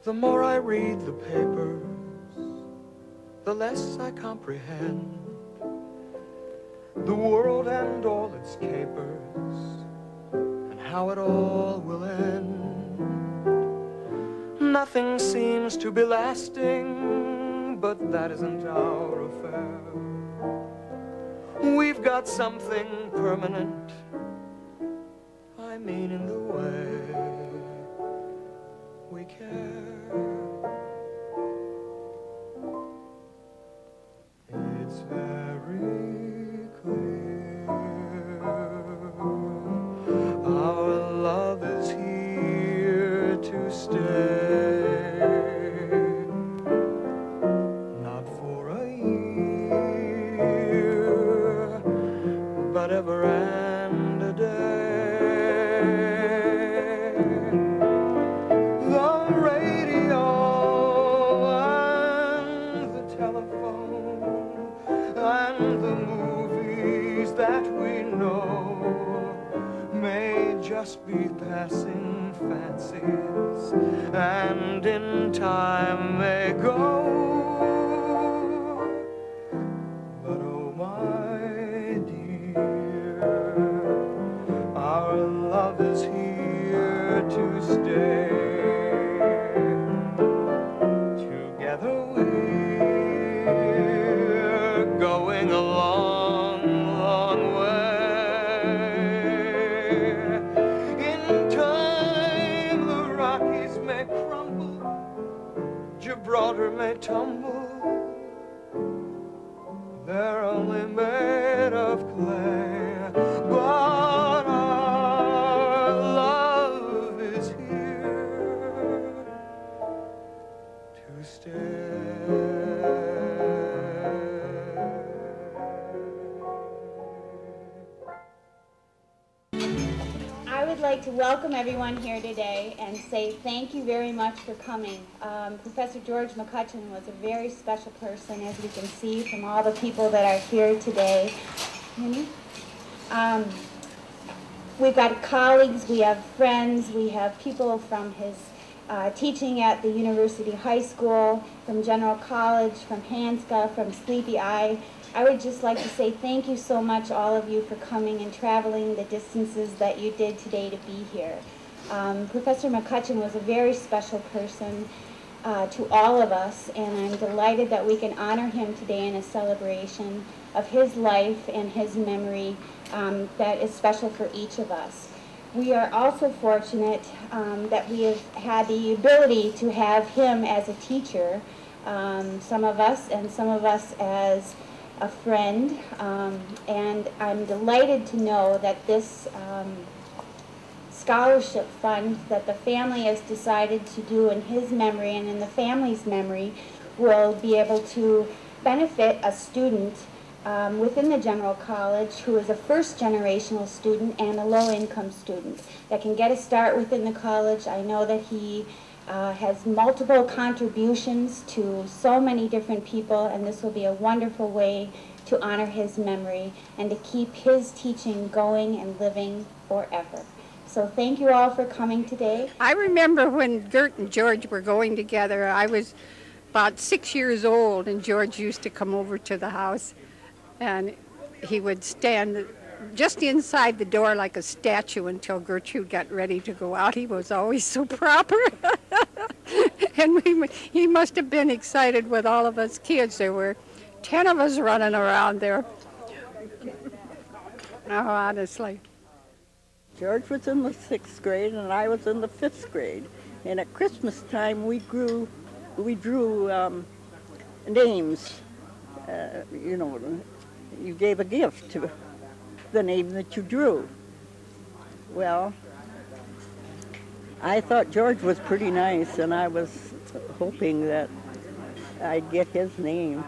The more I read the papers, the less I comprehend the world and all its capers, and how it all will end. Nothing seems to be lasting, but that isn't our affair. We've got something permanent, I mean in the way we care. It's very clear our love is here to stay, not for a year, but ever and a day. The radio and the telephone and the movies that we know may just be passing fancies, and in time may go. But oh my dear, our love is here to stay. Together we're going a long, long way. In time the Rockies may crumble, Gibraltar may tumble, they're only made of clay, but our love is here to stay. I would like to welcome everyone here today and say thank you very much for coming. Professor George McCutcheon was a very special person, as we can see from all the people that are here today. We've got colleagues, we have friends, we have people from his teaching at the University High School, from General College, from Hanska, from Sleepy Eye. I would just like to say thank you so much, all of you, for coming and traveling the distances that you did today to be here. Professor McCutcheon was a very special person to all of us, and I'm delighted that we can honor him today in a celebration of his life and his memory that is special for each of us. We are also fortunate that we have had the ability to have him as a teacher, some of us, and some of us as a friend, and I'm delighted to know that this scholarship fund that the family has decided to do in his memory and in the family's memory will be able to benefit a student within the General College who is a first-generational student and a low-income student that can get a start within the college. I know that he has multiple contributions to so many different people, and this will be a wonderful way to honor his memory and to keep his teaching going and living forever. So thank you all for coming today. I remember when Gert and George were going together. I was about 6 years old, and George used to come over to the house, and he would stand just inside the door like a statue until Gertrude got ready to go out. He was always so proper. And he must have been excited with all of us kids. There were 10 of us running around there. Oh, honestly. George was in the 6th grade and I was in the 5th grade. And at Christmas time we drew names. You know, you gave a gift to the name that you drew. Well, I thought George was pretty nice, and I was hoping that I'd get his name.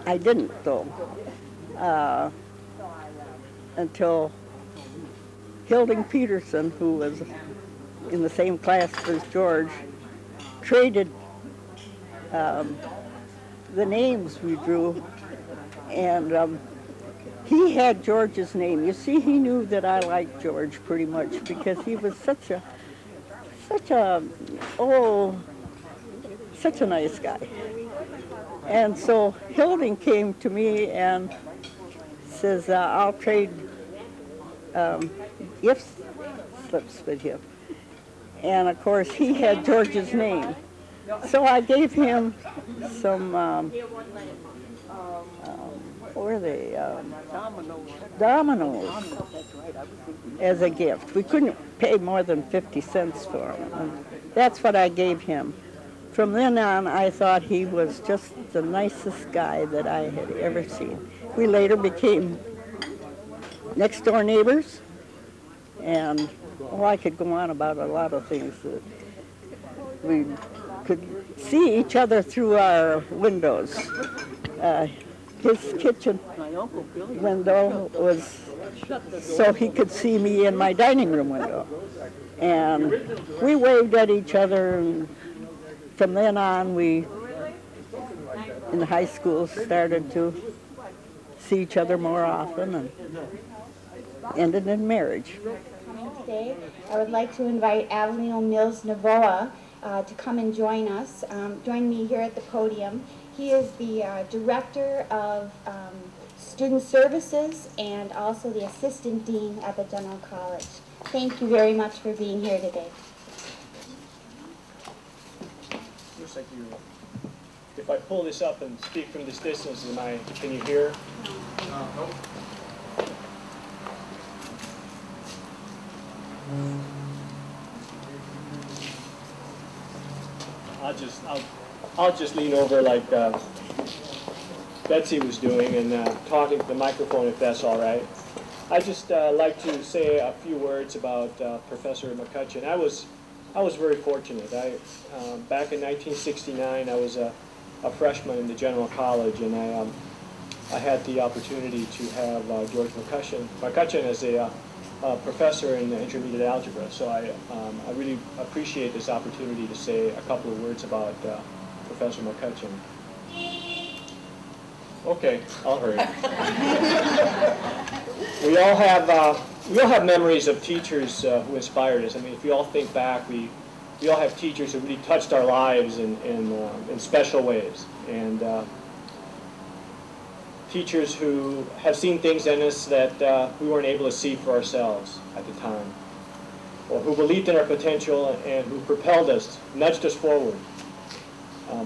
I didn't, though, until Hilding Peterson, who was in the same class as George, traded the names we drew, and he had George's name. You see, he knew that I liked George pretty much because he was such a such a, oh, such a nice guy. And so Hilding came to me and says, I'll trade gift slips with you. And of course, he had George's name. So I gave him some, what were they? Dominoes as a gift. We couldn't pay more than 50 cents for them. And that's what I gave him. From then on, I thought he was just the nicest guy that I had ever seen. We later became next door neighbors, and I could go on about a lot of things. We could see each other through our windows. His kitchen window was so he could see me in my dining room window. And we waved at each other, and from then on, we, in the high school, started to see each other more often and ended in marriage. Today, I would like to invite Avelino Mills Navoa to come and join us, join me here at the podium. He is the Director of Student Services and also the Assistant Dean at the General College. Thank you very much for being here today. Looks like you, if I pull this up and speak from this distance, can you hear? Nope. I'll just lean over like Betsy was doing and talking to the microphone, if that's all right. I just like to say a few words about Professor McCutcheon. I was very fortunate. Back in 1969, I was a freshman in the General College, and I had the opportunity to have George McCutcheon as a professor in intermediate algebra. So I really appreciate this opportunity to say a couple of words about Professor McCutcheon. Okay, I'll hurry. We all have memories of teachers who inspired us. I mean, if you all think back, we all have teachers who really touched our lives in special ways, and teachers who have seen things in us that we weren't able to see for ourselves at the time, or who believed in our potential and who propelled us, nudged us forward.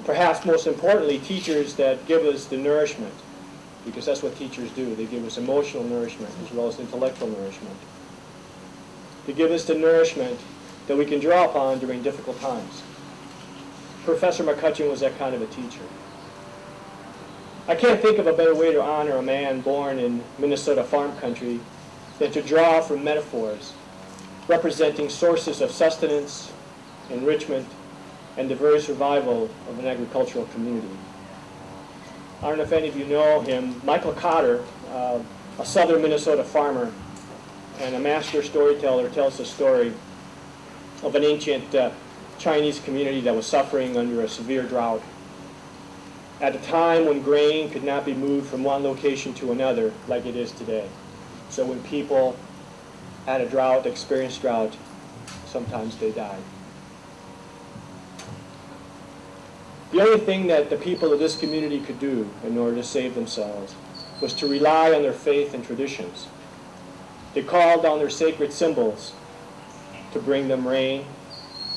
Perhaps most importantly, teachers that give us the nourishment, because that's what teachers do. They give us emotional nourishment as well as intellectual nourishment. They give us the nourishment that we can draw upon during difficult times. Professor McCutcheon was that kind of a teacher. I can't think of a better way to honor a man born in Minnesota farm country than to draw from metaphors representing sources of sustenance, enrichment, and the very survival of an agricultural community. I don't know if any of you know him. Michael Cotter, a southern Minnesota farmer and a master storyteller, tells the story of an ancient Chinese community that was suffering under a severe drought. At a time when grain could not be moved from one location to another like it is today. So when people had a drought, experienced drought, sometimes they died. The only thing that the people of this community could do in order to save themselves was to rely on their faith and traditions. They called on their sacred symbols to bring them rain,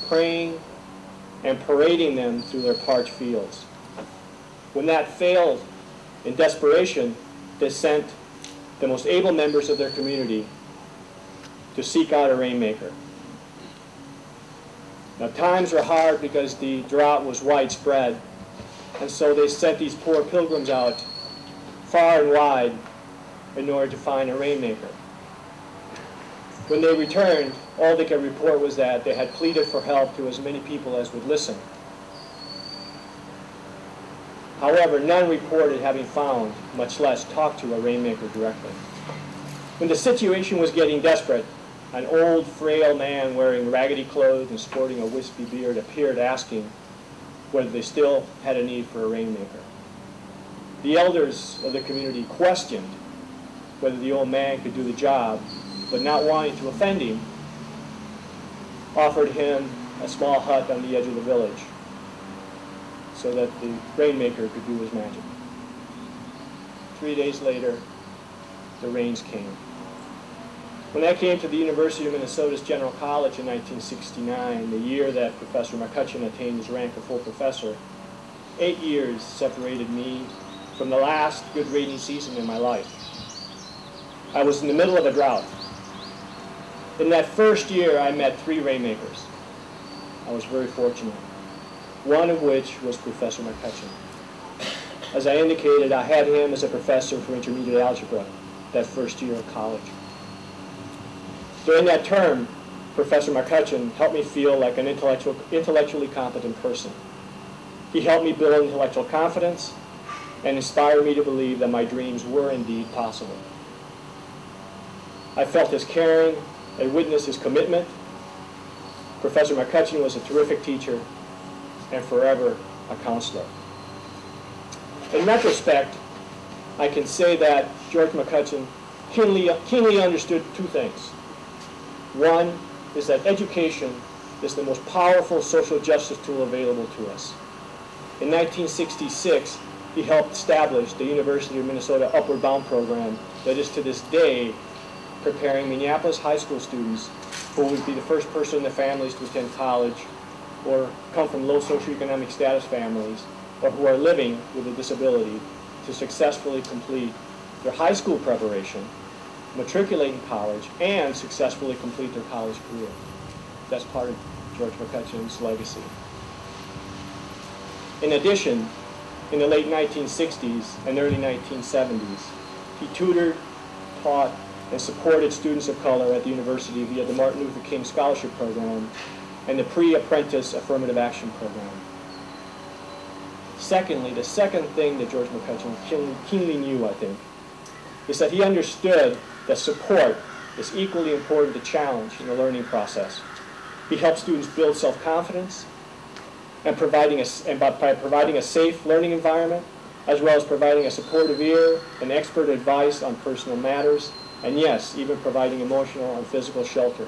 praying and parading them through their parched fields. When that failed, in desperation, they sent the most able members of their community to seek out a rainmaker. Now, times were hard because the drought was widespread, and so they sent these poor pilgrims out far and wide in order to find a rainmaker. When they returned, all they could report was that they had pleaded for help to as many people as would listen. However, none reported having found, much less talked to, a rainmaker directly. When the situation was getting desperate, an old, frail man wearing raggedy clothes and sporting a wispy beard appeared asking whether they still had a need for a rainmaker. The elders of the community questioned whether the old man could do the job, but not wanting to offend him, offered him a small hut on the edge of the village so that the rainmaker could do his magic. 3 days later, the rains came. When I came to the University of Minnesota's General College in 1969, the year that Professor McCutcheon attained his rank of full professor, 8 years separated me from the last good rainy season in my life. I was in the middle of a drought. In that first year, I met 3 rainmakers. I was very fortunate, one of which was Professor McCutcheon. As I indicated, I had him as a professor for intermediate algebra that first year of college. During that term, Professor McCutcheon helped me feel like an intellectually competent person. He helped me build intellectual confidence and inspired me to believe that my dreams were indeed possible. I felt his caring and witnessed his commitment. Professor McCutcheon was a terrific teacher and forever a counselor. In retrospect, I can say that George McCutcheon keenly understood 2 things. One is that education is the most powerful social justice tool available to us. In 1966, he helped establish the University of Minnesota Upward Bound program that is to this day preparing Minneapolis high school students who would be the first person in their families to attend college or come from low socioeconomic status families or who are living with a disability to successfully complete their high school preparation, matriculate in college, and successfully complete their college career. That's part of George McCutcheon's legacy. In addition, in the late 1960s and early 1970s, he tutored, taught, and supported students of color at the university via the Martin Luther King Scholarship Program and the Pre-Apprentice Affirmative Action Program. Secondly, the second thing that George McCutcheon keenly knew, I think, is that he understood that support is equally important to challenge in the learning process. He helped students build self-confidence and by providing a safe learning environment, as well as providing a supportive ear and expert advice on personal matters, and yes, even providing emotional and physical shelter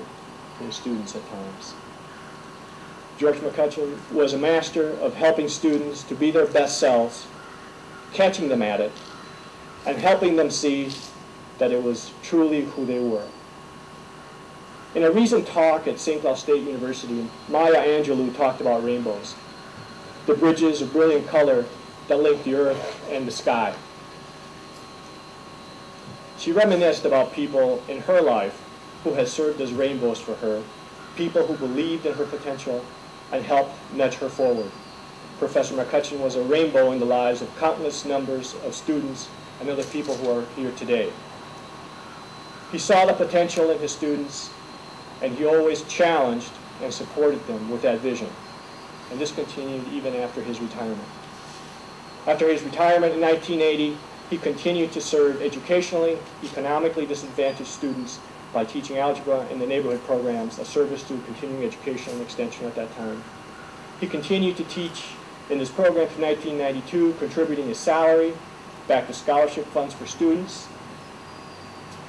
to the students at times. George McCutcheon was a master of helping students to be their best selves, catching them at it, and helping them see that it was truly who they were. In a recent talk at St. Cloud State University, Maya Angelou talked about rainbows, the bridges of brilliant color that link the earth and the sky. She reminisced about people in her life who had served as rainbows for her, people who believed in her potential and helped nudge her forward. Professor McCutcheon was a rainbow in the lives of countless numbers of students and other people who are here today. He saw the potential in his students, and he always challenged and supported them with that vision. And this continued even after his retirement. After his retirement in 1980, he continued to serve educationally, economically disadvantaged students by teaching algebra in the neighborhood programs, a service to continuing education and extension at that time. He continued to teach in this program from 1992, contributing his salary back to scholarship funds for students.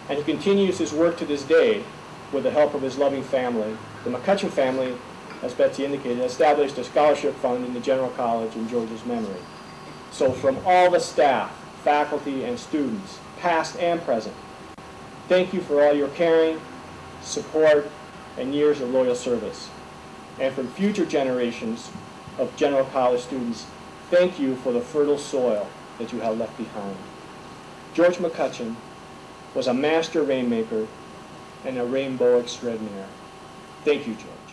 And he continues his work to this day with the help of his loving family. The McCutcheon family, as Betsy indicated, established a scholarship fund in the General College in George's memory. So from all the staff, faculty, and students, past and present, thank you for all your caring, support, and years of loyal service. And from future generations of General College students, thank you for the fertile soil that you have left behind. George McCutcheon was a master rainmaker and a rainbow extraordinaire. Thank you, George.